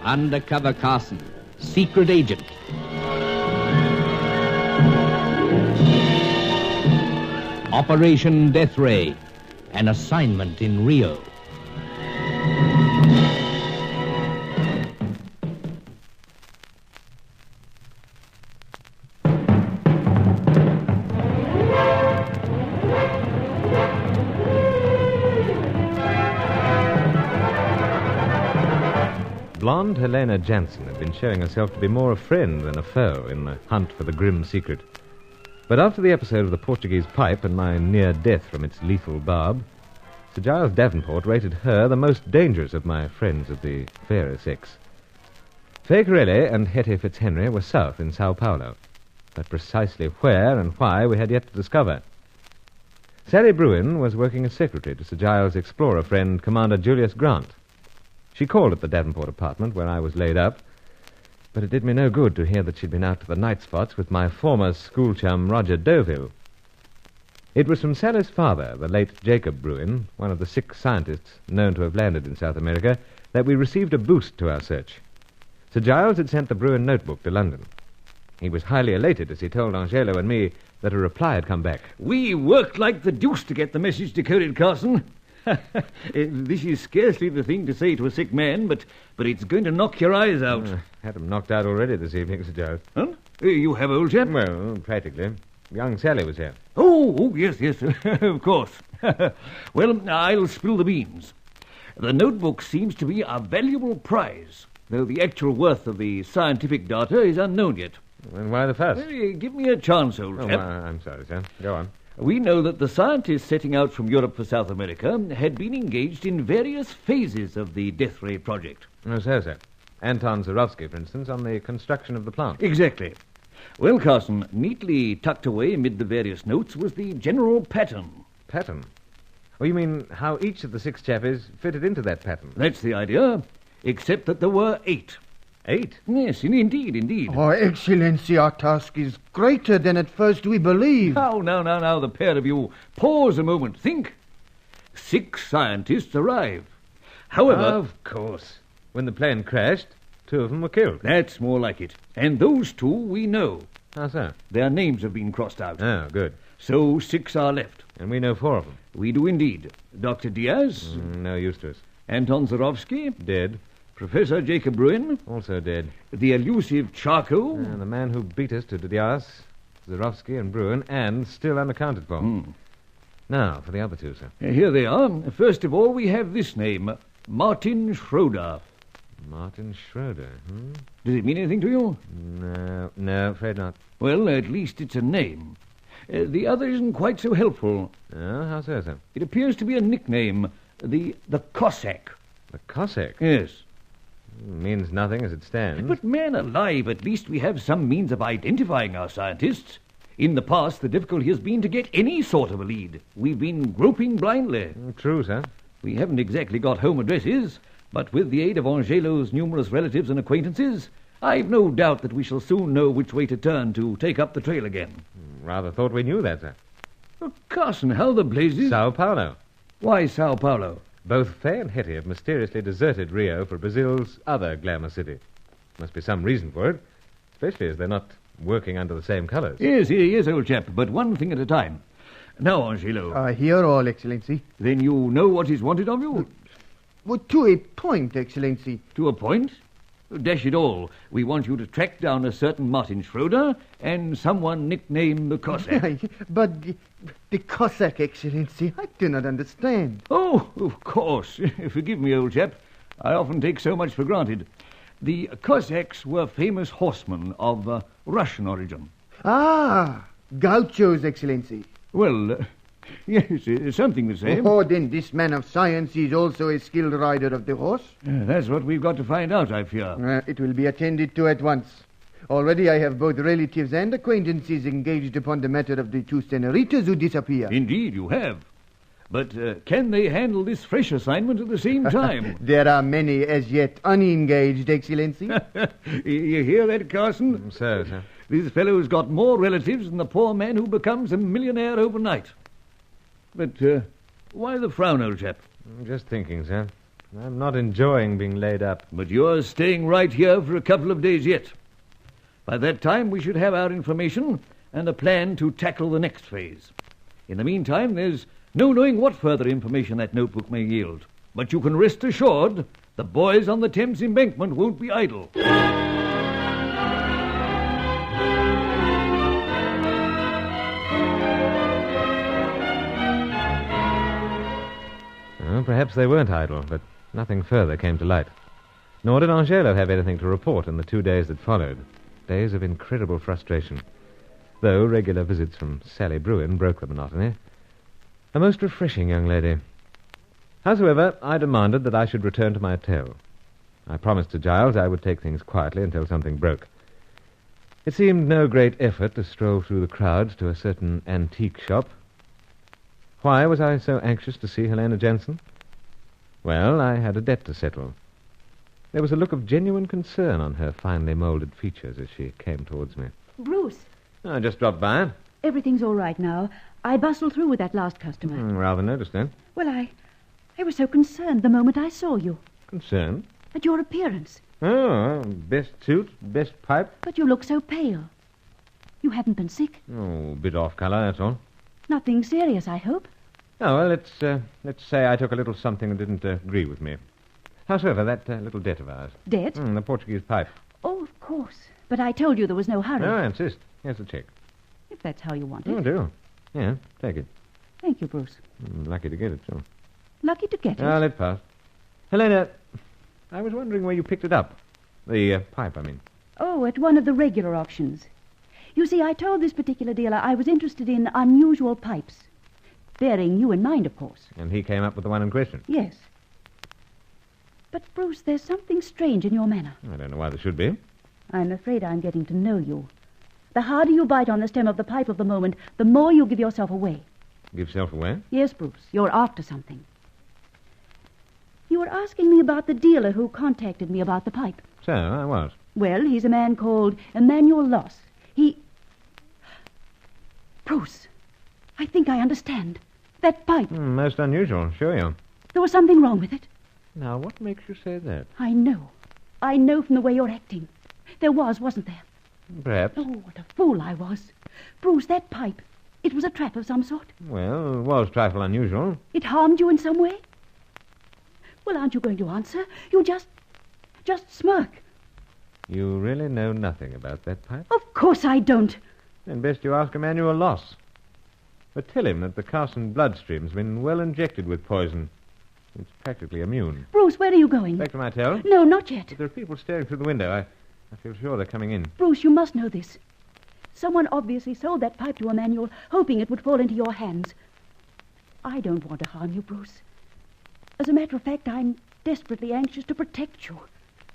Undercover Carson, secret agent. Operation Deathray, an assignment in Rio. Blonde Helena Jansen had been showing herself to be more a friend than a foe in the hunt for the grim secret. But after the episode of the Portuguese pipe and my near death from its lethal barb, Sir Giles Davenport rated her the most dangerous of my friends of the fairer sex. Fay Corelli and Hetty Fitzhenry were south in Sao Paulo, but precisely where and why we had yet to discover. Sally Bruin was working as secretary to Sir Giles' explorer friend, Commander Julius Grant. She called at the Davenport apartment where I was laid up, but it did me no good to hear that she'd been out to the night spots with my former school chum, Roger Deauville. It was from Sally's father, the late Jacob Bruin, one of the 6 scientists known to have landed in South America, that we received a boost to our search. Sir Giles had sent the Bruin notebook to London. He was highly elated as he told Angelo and me that a reply had come back. We worked like the deuce to get the message decoded, Carson. This is scarcely the thing to say to a sick man, but it's going to knock your eyes out. Had them knocked out already this evening, Sir Giles. Huh? You have, old chap? Well, practically. Young Sally was here. Oh, yes, of course. Well, I'll spill the beans. The notebook seems to be a valuable prize, though the actual worth of the scientific data is unknown yet. And why the fuss? Give me a chance, old chap. I'm sorry, sir. Go on. We know that the scientists setting out from Europe for South America had been engaged in various phases of the Deathray project. Oh, sir. Anton Zurovsky, for instance, on the construction of the plant. Exactly. Well, Carson, neatly tucked away amid the various notes was the general pattern. Pattern? Oh, you mean how each of the 6 chappies fitted into that pattern? That's the idea, except that there were 8. 8? Yes, indeed. Oh, Excellency, our task is greater than at first we believed. Now, the pair of you. Pause a moment. Think. 6 scientists arrive. However... Of course. When the plane crashed, 2 of them were killed. That's more like it. And those 2 we know. How so? Their names have been crossed out. Oh, good. So 6 are left. And we know 4 of them. We do indeed. Dr. Diaz. No use to us. Anton Zurovsky. Dead. Professor Jacob Bruin. Also dead. The elusive Charco. And the man who beat us to Diaz, Zurovsky and Bruin, and still unaccounted for. Now, for the other 2, sir. Here they are. First of all, we have this name, Martin Schroeder. Martin Schroeder, Does it mean anything to you? No, afraid not. Well, at least it's a name. The other isn't quite so helpful. Oh, how so, sir? It appears to be a nickname, the Cossack. The Cossack? Yes. Means nothing as it stands. But man alive, at least we have some means of identifying our scientists. In the past, the difficulty has been to get any sort of a lead. We've been groping blindly. True, sir. We haven't exactly got home addresses, but with the aid of Angelo's numerous relatives and acquaintances, I've no doubt that we shall soon know which way to turn to take up the trail again. Rather thought we knew that, sir. Oh, Carson, how the blazes... Sao Paulo. Why Sao Paulo? Both Fay and Hetty have mysteriously deserted Rio for Brazil's other glamour city. Must be some reason for it, especially as they're not working under the same colours. Yes, old chap, but one thing at a time. Now, Angelo. I hear all, Excellency. Then you know what is wanted of you? Well, to a point, Excellency. To a point? Dash it all. We want you to track down a certain Martin Schroeder and someone nicknamed the Cossack. But the Cossack, Excellency, I do not understand. Oh, of course. Forgive me, old chap. I often take so much for granted. The Cossacks were famous horsemen of Russian origin. Ah, gauchos, Excellency. Well, yes, something the same. Oh, then this man of science is also a skilled rider of the horse? That's what we've got to find out, I fear. It will be attended to at once. Already I have both relatives and acquaintances engaged upon the matter of the 2 senoritas who disappear. Indeed, you have. But can they handle this fresh assignment at the same time? There are many as yet unengaged, Excellency. You hear that, Carson? So, sir. This fellow's got more relatives than the poor man who becomes a millionaire overnight. But why the frown, old chap? I'm just thinking, sir. I'm not enjoying being laid up. But you're staying right here for a couple of days yet. By that time, we should have our information and a plan to tackle the next phase. In the meantime, there's no knowing what further information that notebook may yield. But you can rest assured the boys on the Thames embankment won't be idle. Well, perhaps they weren't idle, but nothing further came to light. Nor did Angelo have anything to report in the 2 days that followed. Days of incredible frustration. Though regular visits from Sally Bruin broke the monotony. A most refreshing young lady. Howsoever, I demanded that I should return to my hotel. I promised to Giles I would take things quietly until something broke. It seemed no great effort to stroll through the crowds to a certain antique shop. Why was I so anxious to see Helena Jensen? Well, I had a debt to settle. There was a look of genuine concern on her finely moulded features as she came towards me. Bruce. I just dropped by. Everything's all right now. I bustled through with that last customer. Rather noticed, then. Well, I was so concerned the moment I saw you. Concerned? At your appearance. Oh, best suit, best pipe. But you look so pale. You haven't been sick? Oh, a bit off colour, that's all. Nothing serious, I hope. Oh, well, let's say I took a little something that didn't agree with me. Howsoever, that little debt of ours. Debt? The Portuguese pipe. Oh, of course. But I told you there was no hurry. No, I insist. Here's the check. If that's how you want it. Oh, do. Yeah, take it. Thank you, Bruce. Lucky to get it, too. Lucky to get it. Let it pass. Helena, I was wondering where you picked it up. The pipe, I mean. Oh, at one of the regular auctions. You see, I told this particular dealer I was interested in unusual pipes. Bearing you in mind, of course. And he came up with the one in question? Yes. But, Bruce, there's something strange in your manner. I don't know why there should be. I'm afraid I'm getting to know you. The harder you bite on the stem of the pipe of the moment, the more you give yourself away. Give yourself away? Yes, Bruce, you're after something. You were asking me about the dealer who contacted me about the pipe. So, I was. Well, he's a man called Emmanuel Loss. Bruce, I think I understand. That pipe. Most unusual, sure you. There was something wrong with it. Now, what makes you say that? I know. I know from the way you're acting. There was, wasn't there? Perhaps. Oh, what a fool I was. Bruce, that pipe, it was a trap of some sort. Well, it was a trifle unusual. It harmed you in some way? Well, aren't you going to answer? You just smirk. You really know nothing about that pipe? Of course I don't. Then best you ask Emmanuel Loss. But tell him that the Carson bloodstream's been well injected with poison. It's practically immune. Bruce, where are you going? Back to my hotel? No, not yet. But there are people staring through the window. I feel sure they're coming in. Bruce, you must know this. Someone obviously sold that pipe to Emmanuel, hoping it would fall into your hands. I don't want to harm you, Bruce. As a matter of fact, I'm desperately anxious to protect you.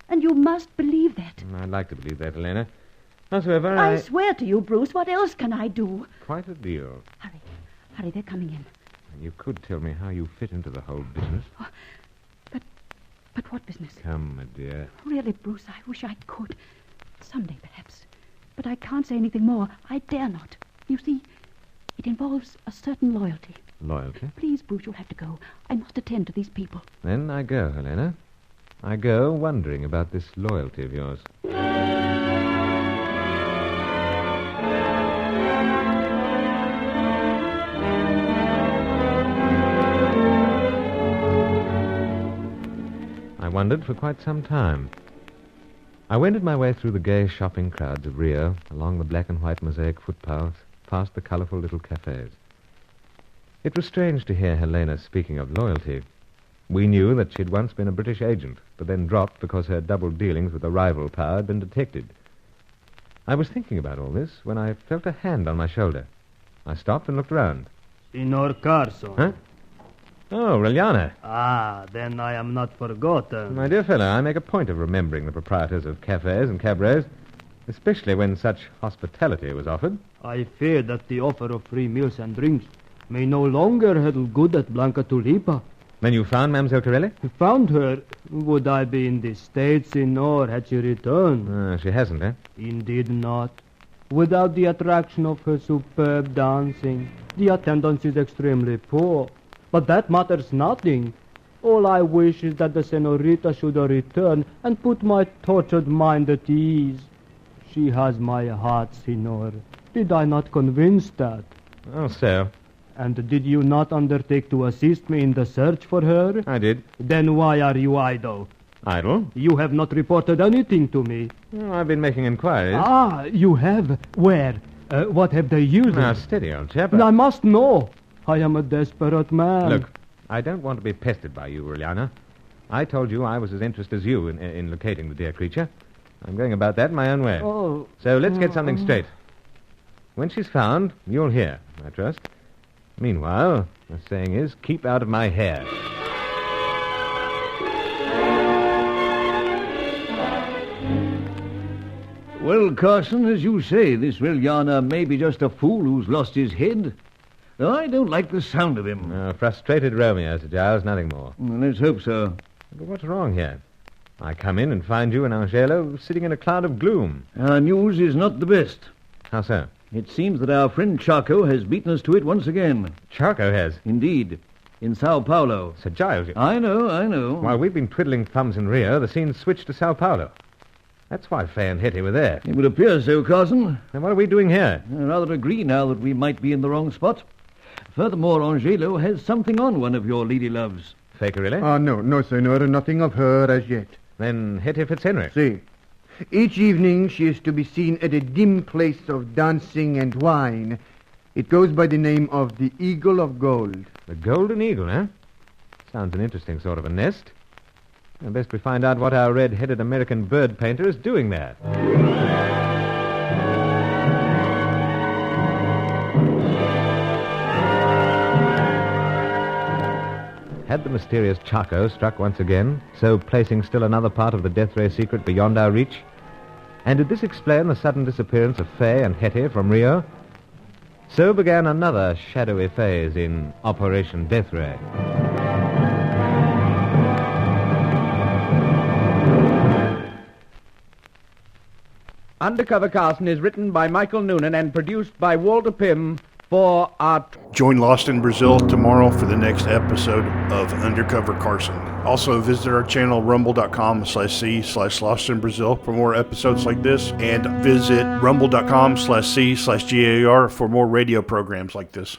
And you must believe that. I'd like to believe that, Helena. Howsoever, I swear to you, Bruce, what else can I do? Quite a deal. Hurry, they're coming in. You could tell me how you fit into the whole business. Oh, but what business? Come, my dear. Really, Bruce, I wish I could. Someday, perhaps. But I can't say anything more. I dare not. You see, it involves a certain loyalty. Loyalty? Please, Bruce, you'll have to go. I must attend to these people. Then I go, Helena. I go wondering about this loyalty of yours. I wondered for quite some time. I wended my way through the gay shopping crowds of Rio, along the black and white mosaic footpaths, past the colourful little cafes. It was strange to hear Helena speaking of loyalty. We knew that she'd once been a British agent, but then dropped because her double dealings with a rival power had been detected. I was thinking about all this when I felt a hand on my shoulder. I stopped and looked around. Signor Carson. Huh? Oh, Reliana. Ah, then I am not forgotten. My dear fellow, I make a point of remembering the proprietors of cafes and cabarets, especially when such hospitality was offered. I fear that the offer of free meals and drinks may no longer hold good at Blanca Tulipa. Then you found Mademoiselle Corelli? Found her. Would I be in the States, Signor, had she returned? She hasn't, eh? Indeed not. Without the attraction of her superb dancing, the attendance is extremely poor. But that matters nothing. All I wish is that the senorita should return and put my tortured mind at ease. She has my heart, senor. Did I not convince that? Oh, so? And did you not undertake to assist me in the search for her? I did. Then why are you idle? Idle? You have not reported anything to me. Oh, I've been making inquiries. Ah, you have? Where? What have they used? Now, steady, old chap. I must know. I am a desperate man. Look, I don't want to be pestered by you, Juliana. I told you I was as interested as you in locating the dear creature. I'm going about that my own way. Oh. So let's get something straight. When she's found, you'll hear, I trust. Meanwhile, the saying is, keep out of my hair. Well, Carson, as you say, this Juliana may be just a fool who's lost his head. I don't like the sound of him. Frustrated Romeo, Sir Giles, nothing more. Let's hope so. But what's wrong here? I come in and find you and Angelo sitting in a cloud of gloom. Our news is not the best. How so? It seems that our friend Charco has beaten us to it once again. Charco has? Indeed. In Sao Paulo. Sir Giles... I know. While we've been twiddling thumbs in Rio, the scene's switched to Sao Paulo. That's why Fay and Hetty were there. It would appear so, Carson. Then what are we doing here? I rather agree now that we might be in the wrong spot. Furthermore, Angelo has something on one of your lady loves. Faker, really? No, senor, nothing of her as yet. Then Hetty Fitzhenry. See, each evening she is to be seen at a dim place of dancing and wine. It goes by the name of the Eagle of Gold. The Golden Eagle, eh? Sounds an interesting sort of a nest. Well, best we find out what our red-headed American bird painter is doing there. Had the mysterious Charco struck once again, so placing still another part of the Deathray secret beyond our reach? And did this explain the sudden disappearance of Fay and Hetty from Rio? So began another shadowy phase in Operation Deathray. Undercover Carson is written by Michael Noonan and produced by Walter Pym for Art. Join Lost in Brazil tomorrow for the next episode of Undercover Carson. Also visit our channel rumble.com/c/Lost in Brazil for more episodes like this, and visit rumble.com/c/GAR for more radio programs like this.